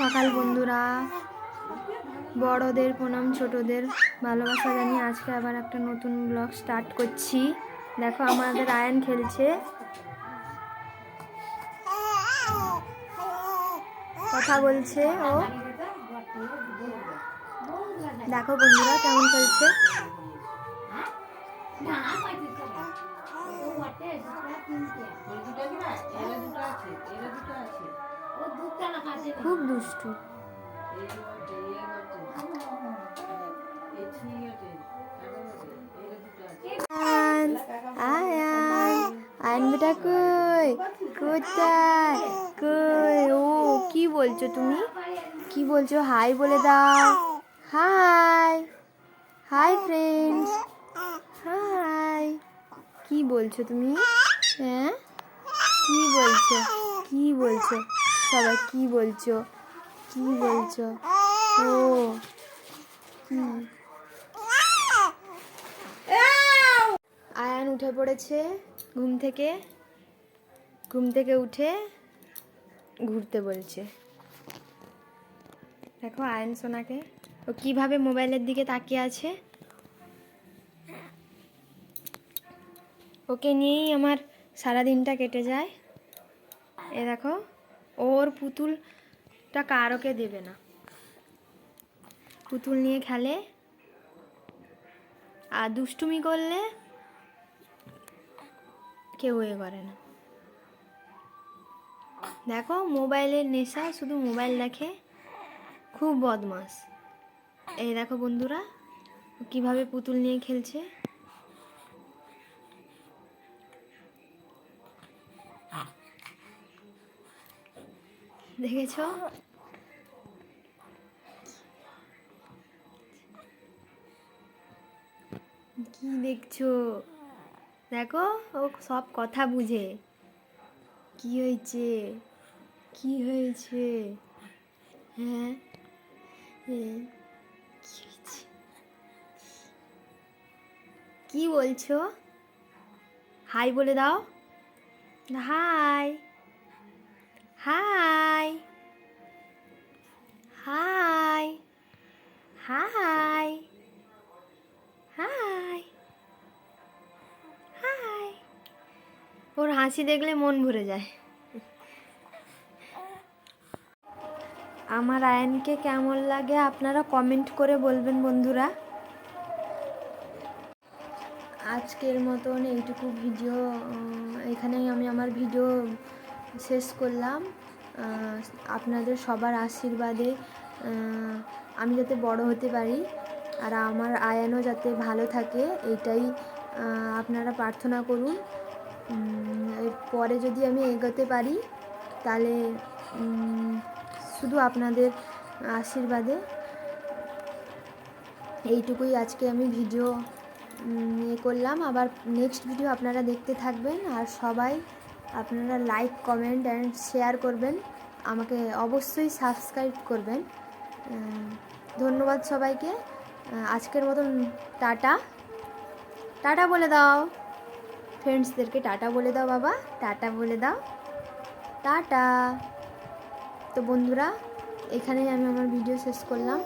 সকাল বন্ধুরা, বড়দের প্রণাম, ছোটদের ভালোবাসা জানিয়ে আজকে আবার একটা নতুন ব্লগ স্টার্ট করছি। দেখো আমাদের আয়ন খেলছে, কথা বলছে ও। দেখো বন্ধুরা কেমন খেলছে। খুব দুষ্টু। আয়ন বেটা কই, কোথায় কই? ও কি বলছো তুমি? কি বলছো? হাই বলে দাও। Hi hi friends, hi. কি বলছো তুমি? হ্যাঁ কি বলছো? কি বলছো? সবাই কি বলছো? কি বলছো? ও কি? আয়ান উঠে পড়েছে ঘুম থেকে উঠে ঘুরতে বলছে। দেখো আয়ন সোনাকে, ও কিভাবে মোবাইলের দিকে তাকিয়ে আছে। ওকে নিয়েই আমার সারাদিনটা কেটে যায়। এ দেখো ওর পুতুলটা কারোকে দেবে না, পুতুল নিয়ে খেলে আর দুষ্টুমি করলে কেউ এ করে না। দেখো মোবাইলের নেশা, শুধু মোবাইল দেখে, খুব বদমাস। এই দেখো বন্ধুরা কিভাবে পুতুল নিয়ে খেলছে। দেখেছো? কি দেখছো? দেখো ও সব কথা বুঝে। কি হয়েছে? কি হয়েছে? হ্যাঁ কি বলছো? হাই বলে দাও। Hi hi hi hi hi hi. ওর হাসি দেখলে মন ভরে যায়। আমার আয়নকে কেমন লাগে আপনারা কমেন্ট করে বলবেন বন্ধুরা। আজকের মতন এইটুকু ভিডিও, এখানেই আমি আমার ভিডিও শেষ করলাম। আপনাদের সবার আশীর্বাদে আমি যাতে বড় হতে পারি আর আমার আয়ানও যাতে ভালো থাকে, এইটাই আপনারা প্রার্থনা করুন। পরে যদি আমি এগোতে পারি তাহলে শুধু আপনাদের আশীর্বাদে। এইটুকুই আজকে আমি ভিডিও করলাম। আবার নেক্সট ভিডিও আপনারা দেখতে থাকবেন আর সবাই আপনারা লাইক, কমেন্ট অ্যান্ড শেয়ার করবেন, আমাকে অবশ্যই সাবস্ক্রাইব করবেন। ধন্যবাদ সবাইকে। আজকের মতন টাটা। টাটা বলে দাও ফ্রেন্ডসদেরকে, টাটা বলে দাও বাবা, টাটা বলে দাও, টাটা। তো বন্ধুরা এখানেই আমি আমার ভিডিও শেষ করলাম।